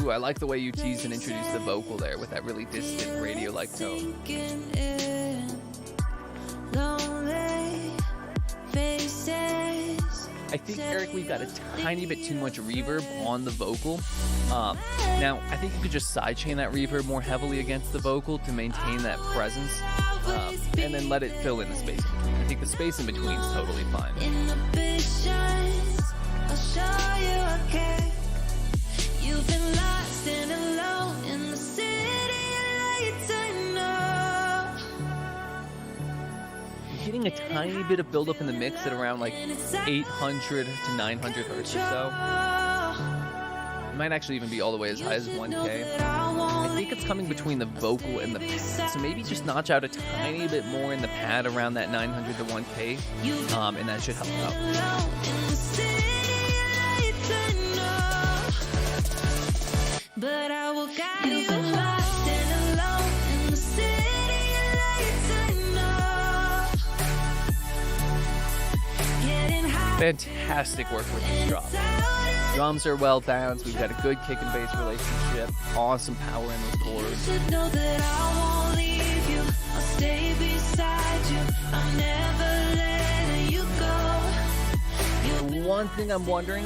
Ooh, I like the way you teased and introduced the vocal there with that really distant radio-like tone. I think, Eric, we've got a tiny bit too much reverb on the vocal. Now, I think you could just sidechain that reverb more heavily against the vocal to maintain that presence, and then let it fill in the space in between. I think the space in between is totally fine. I'll show you I care. You've been lost and alone in the city lights, I know. Getting a tiny bit of buildup in the mix at around like 800 to 900 hertz or so. It might actually even be all the way as high as 1K. I think it's coming between the vocal and the pad, so maybe just notch out a tiny bit more in the pad around that 900 to 1K, and that should help out. But I will guide you lost and alone in the city lights, I know. Getting high. Fantastic work with this drop. Drums are well balanced. We've got a good kick and bass relationship. Awesome power in those chords. You should know that I won't leave you. I'll stay beside you. I'm never letting you go. One thing I'm wondering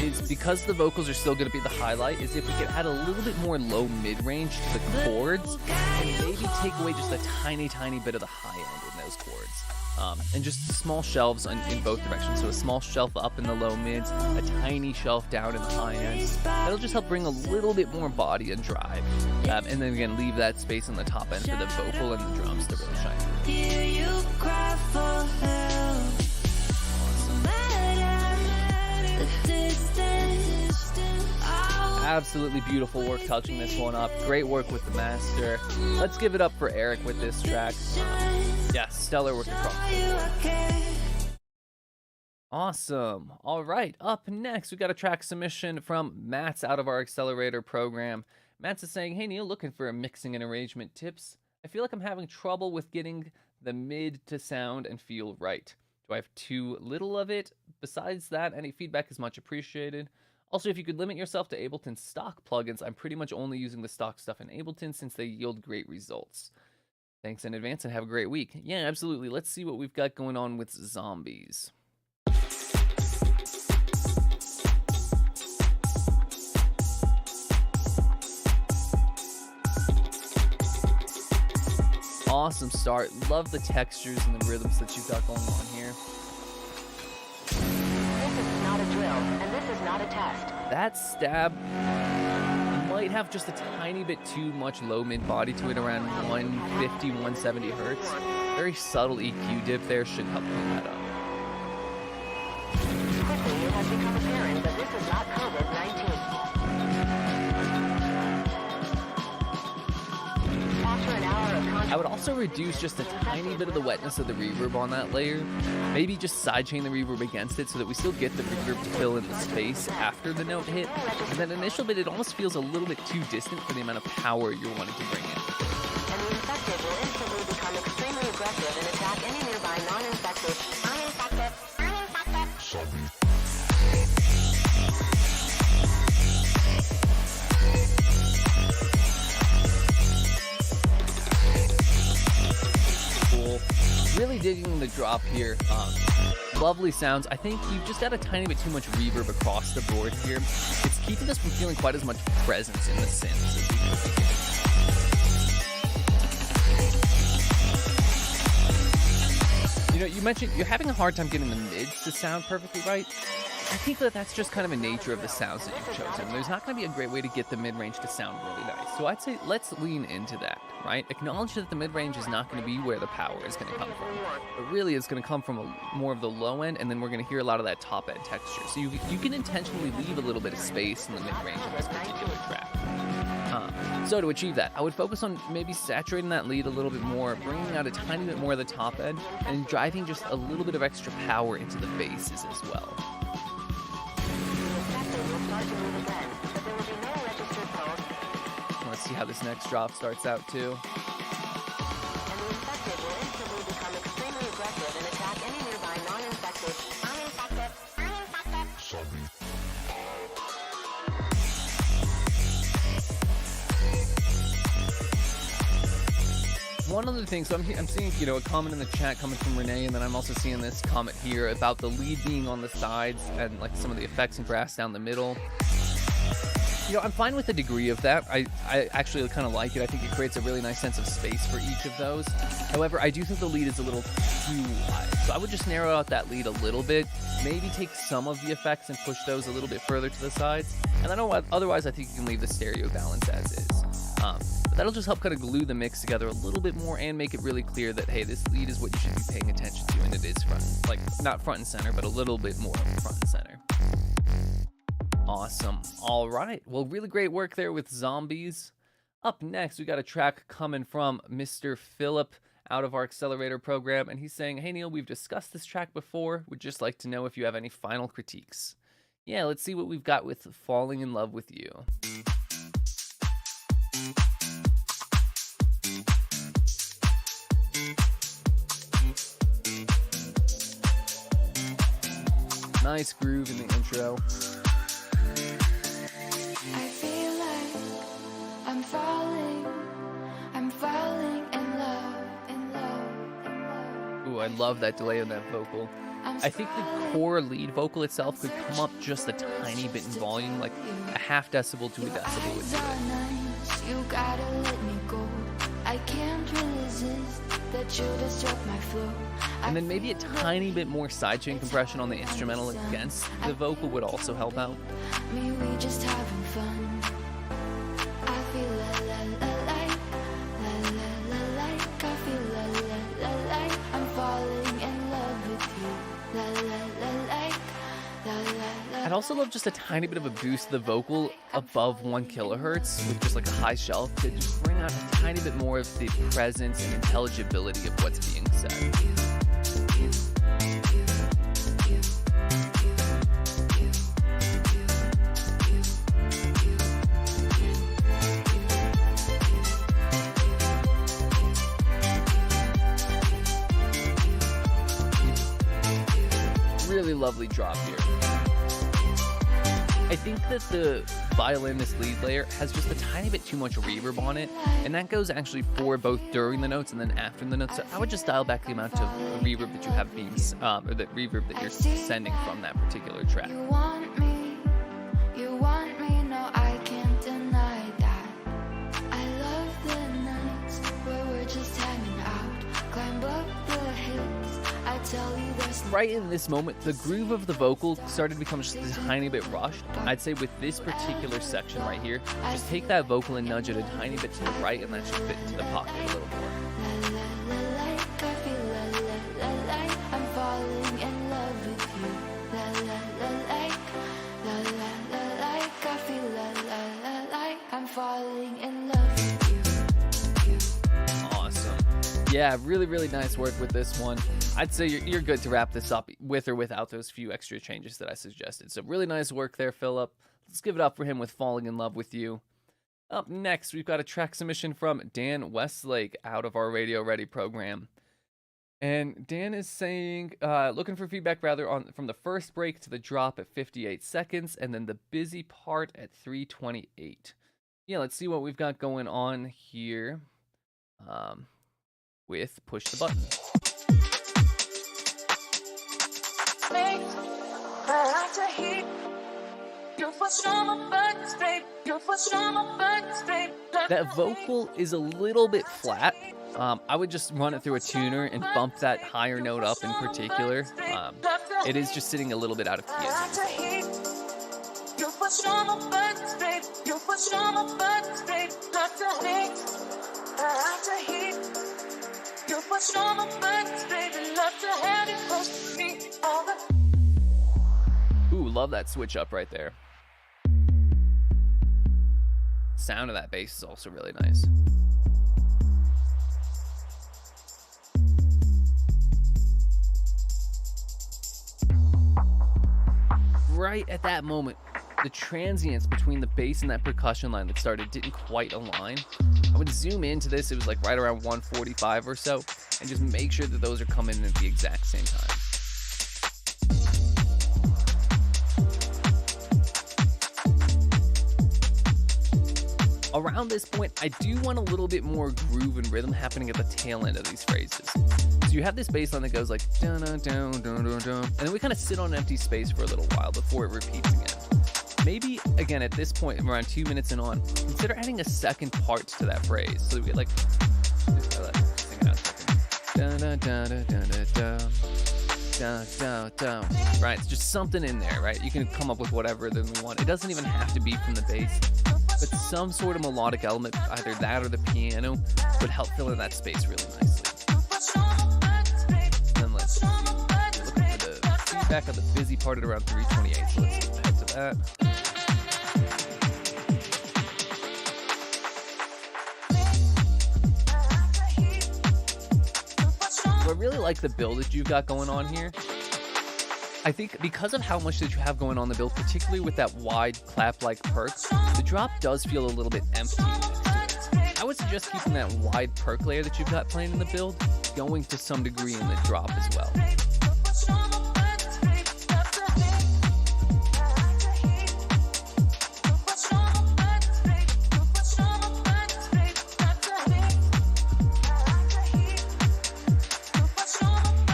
is, because the vocals are still going to be the highlight, is if we could add a little bit more low mid-range to the chords and maybe take away just a tiny bit of the high end in those chords. And just small shelves in both directions. So a small shelf up in the low mids, a tiny shelf down in the high ends. That'll just help bring a little bit more body and drive. And then again, leave that space on the top end for the vocal and the drums to really shine through. Hear you cry for help. Absolutely beautiful work touching this one up. Great work with the master. Let's give it up for Eric with this track. Yeah, stellar work across the board. Awesome. All right, up next, we got a track submission from Matt's out of our Accelerator program. Matt's is saying, hey Neil, looking for mixing and arrangement tips. I feel like I'm having trouble with getting the mid to sound and feel right. Do I have too little of it? Besides that, any feedback is much appreciated. Also, if you could limit yourself to Ableton stock plugins, I'm pretty much only using the stock stuff in Ableton since they yield great results. Thanks in advance and have a great week. Yeah, absolutely. Let's see what we've got going on with zombies. Awesome start. Love the textures and the rhythms that you've got going on here. This is not a drill, and this is That stab might have just a tiny bit too much low mid body to it, around 150, 170 hertz. Very subtle EQ dip there should help clean that up. Quickly, it has become apparent that this is not COVID-19. After an hour of I would also reduce just a tiny bit of the wetness of the reverb on that layer. Maybe just sidechain the reverb against it so that we still get the reverb to fill in the space after the note hit. And that initial bit, it almost feels a little bit too distant for the amount of power you're wanting to bring in. And the infected will instantly become extremely aggressive and attack any nearby non-infected. Cool. Really digging the drop here. Lovely sounds. I think you've just got a tiny bit too much reverb across the board here. It's keeping us from feeling quite as much presence in the synths as we could be getting. You know, you mentioned you're having a hard time getting the mids to sound perfectly right. I think that that's just kind of a nature of the sounds that you've chosen. There's not going to be a great way to get the mid-range to sound really nice. So I'd say let's lean into that, right? Acknowledge that the mid-range is not going to be where the power is going to come from. But really it's going to come from more of the low end, and then we're going to hear a lot of that top end texture. So you can intentionally leave a little bit of space in the mid-range of this particular track. So to achieve that, I would focus on maybe saturating that lead a little bit more, bringing out a tiny bit more of the top end, and driving just a little bit of extra power into the basses as well. Let's see how this next drop starts out too. And the infected will instantly become extremely aggressive and attack any nearby non-infected. One other thing, so I'm seeing, you know, a comment in the chat coming from Renee, and then I'm also seeing this comment here about the lead being on the sides and like some of the effects and brass down the middle. You know, I'm fine with the degree of that. I actually kind of like it. I think it creates a really nice sense of space for each of those. However, I do think the lead is a little too wide. So I would just narrow out that lead a little bit, maybe take some of the effects and push those a little bit further to the sides. And then otherwise, I think you can leave the stereo balance as is. But that'll just help kind of glue the mix together a little bit more and make it really clear that, hey, this lead is what you should be paying attention to, and it is not front and center, but a little bit more front and center. Awesome. All right. Well, really great work there with Zombies. Up next, we got a track coming from Mr. Philip out of our Accelerator program, and he's saying, hey, Neil, we've discussed this track before. Would just like to know if you have any final critiques. Yeah, let's see what we've got with Falling in Love with You. Nice groove in the intro. I feel like I'm falling in love, in love, in love. Ooh, I love that delay on that vocal. I think the core lead vocal itself could come up just a tiny bit in volume, like a half decibel to a decibel would do it. You gotta let me go. I can't resist that you disrupt my flow. And then maybe a tiny bit more sidechain compression on the instrumental against the vocal would also help out. Me, we just having fun. I feel la la la like, la la la like. I feel la la la like. I'm falling in love with you. La la la like, la la la. I'd also love just a tiny bit of a boost to the vocal above 1 kilohertz with just like a high shelf to just bring out a tiny bit more of the presence and intelligibility of what's being said. Really lovely drop here. I think that the violin, this lead layer, has just a tiny bit too much reverb on it, and that goes actually for both during the notes and then after the notes. So I would just dial back the amount of reverb that you have being, or the reverb that you're sending from that particular track. You want me, no, I can't deny that. I love the nights where we're just hanging out, climb up the hills. I I tell you there's Right in this moment, the groove of the vocal started to become just a tiny bit rushed. I'd say with this particular section right here, just take that vocal and nudge it a tiny bit to the right, and that should fit into the pocket a little more. like I feel like I'm falling in love with you. Like I feel like I'm falling in love with you. Awesome. Yeah, really, really nice work with this one. I'd say you're good to wrap this up with or without those few extra changes that I suggested. So really nice work there, Philip. Let's give it up for him with Falling in Love with You. Up next, we've got a track submission from Dan Westlake out of our Radio Ready program. And Dan is saying, looking for feedback rather from the first break to the drop at 58 seconds, and then the busy part at 3:28. Yeah, let's see what we've got going on here with Push the Button. That vocal is a little bit flat. I would just run it through a tuner and bump that higher note up in particular. It is just sitting a little bit out of key. Ooh, love that switch up right there. Sound of that bass is also really nice. Right at that moment, the transients between the bass and that percussion line that started didn't quite align. I would zoom into this, it was like right around 145 or so, and just make sure that those are coming in at the exact same time. Around this point, I do want a little bit more groove and rhythm happening at the tail end of these phrases. So you have this bass line that goes like dun dun dun dun dun dun, and then we kind of sit on empty space for a little while before it repeats again. Maybe again at this point, around 2 minutes in on, consider adding a second part to that phrase. So we get like, sing it out a second. Dun dun dun dun dun dun dun dun dun. Right, it's just something in there, right? You can come up with whatever rhythm you want. It doesn't even have to be from the bass. But some sort of melodic element, either that or the piano, would help fill in that space really nicely. And then let's see. We're looking for the feedback on the busy part at around 3:28. So let's skip ahead to that. So I really like the build that you've got going on here. I think because of how much that you have going on the build, particularly with that wide clap-like perk, the drop does feel a little bit empty next to it. I would suggest keeping that wide perk layer that you've got playing in the build going to some degree in the drop as well.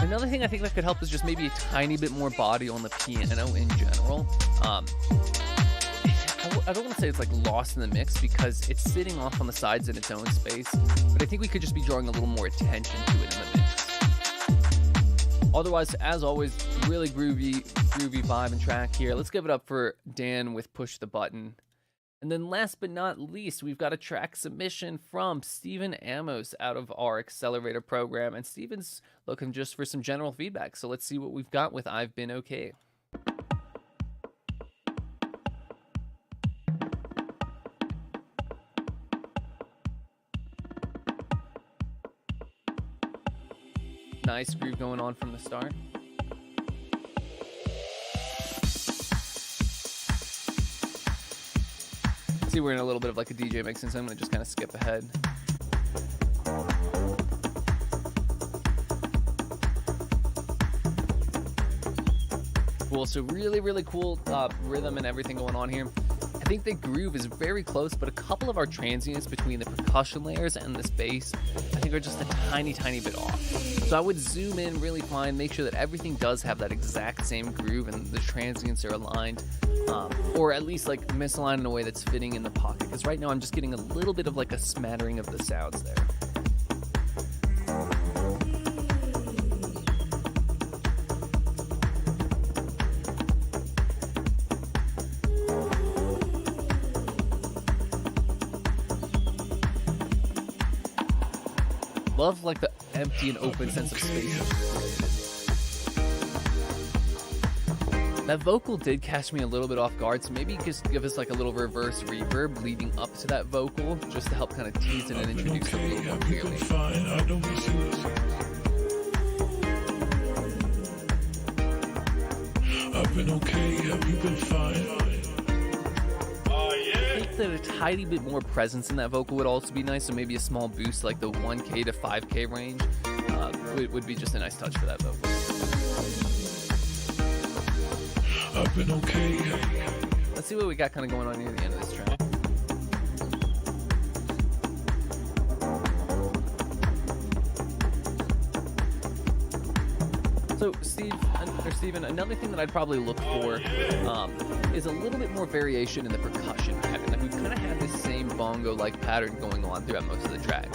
Another thing I think that could help is just maybe a tiny bit more body on the piano in general. I don't want to say it's like lost in the mix because it's sitting off on the sides in its own space, but I think we could just be drawing a little more attention to it in the mix. Otherwise, as always, really groovy vibe and track here. Let's give it up for Dan with Push the Button. And then last but not least, we've got a track submission from Steven Amos out of our Accelerator program. And Steven's looking just for some general feedback. So let's see what we've got with I've Been Okay. Nice groove going on from the start. See, we're in a little bit of like a DJ mixing, so I'm going to just kind of skip ahead. Cool, so really cool rhythm and everything going on here. I think the groove is very close, but a couple of our transients between the percussion layers and this bass, I think are just a tiny bit off. So I would zoom in really fine, make sure that everything does have that exact same groove and the transients are aligned. Or at least like misaligned in a way that's fitting in the pocket. Because right now I'm just getting a little bit of like a smattering of the sounds there. love like the empty and open sense of space. That vocal did catch me a little bit off guard, so maybe just give us like a little reverse reverb leading up to that vocal, just to help kind of tease it and introduce it a little more clearly. I've been okay, have you been fine? I think that a tiny bit more presence in that vocal would also be nice, so maybe a small boost like the 1K to 5K range would be just a nice touch for that vocal. I've been okay. Let's see what we got kind of going on near the end of this track. So, Steven, another thing that I'd probably look for is a little bit more variation in the percussion pattern. Like, we've kind of had this same bongo-like pattern going on throughout most of the track.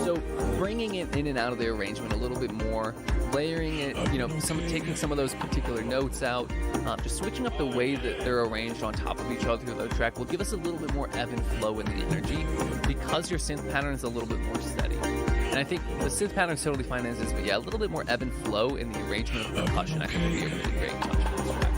So, bringing it in and out of the arrangement a little bit more, layering it, taking some of those particular notes out, just switching up the way that they're arranged on top of each other through the track will give us a little bit more ebb and flow in the energy because your synth pattern is a little bit more steady. And I think the synth pattern is totally fine as is, but yeah, a little bit more ebb and flow in the arrangement of the percussion I think would be a really great touch for this track.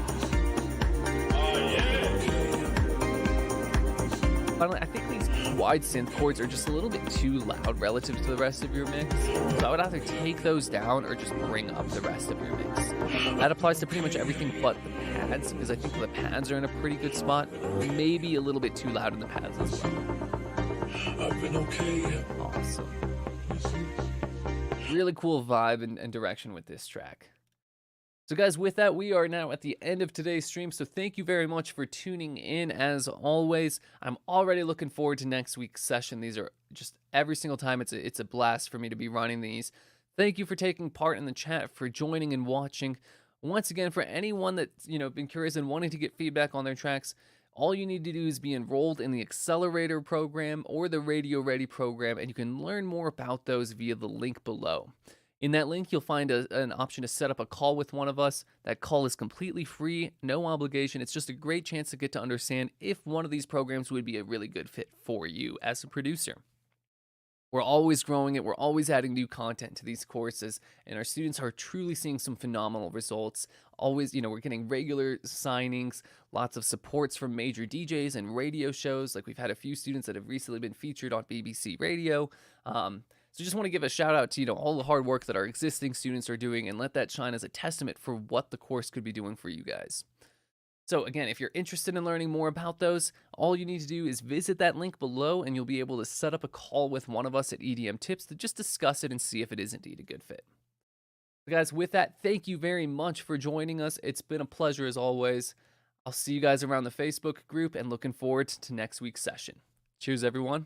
Finally, I think these wide synth chords are just a little bit too loud relative to the rest of your mix, so I would either take those down or just bring up the rest of your mix. That applies to pretty much everything but the pads, because I think the pads are in a pretty good spot. Maybe a little bit too loud in the pads as well. I've been okay. Awesome. Really cool vibe and direction with this track. So guys, with that, we are now at the end of today's stream, so thank you very much for tuning in as always. I'm already looking forward to next week's session. These are just every single time it's a blast for me to be running these. Thank you for taking part in the chat, for joining and watching. Once again, for anyone that's been curious and wanting to get feedback on their tracks, all you need to do is be enrolled in the Accelerator program or the Radio Ready program, and you can learn more about those via the link below. In that link, you'll find an option to set up a call with one of us. That call is completely free, no obligation. It's just a great chance to get to understand if one of these programs would be a really good fit for you as a producer. We're always growing it. We're always adding new content to these courses, and our students are truly seeing some phenomenal results. Always, we're getting regular signings, lots of supports from major DJs and radio shows. Like, we've had a few students that have recently been featured on BBC Radio. So just want to give a shout out to, all the hard work that our existing students are doing, and let that shine as a testament for what the course could be doing for you guys. So again, if you're interested in learning more about those, all you need to do is visit that link below, and you'll be able to set up a call with one of us at EDM Tips to just discuss it and see if it is indeed a good fit. So guys, with that, thank you very much for joining us. It's been a pleasure as always. I'll see you guys around the Facebook group, and looking forward to next week's session. Cheers, everyone.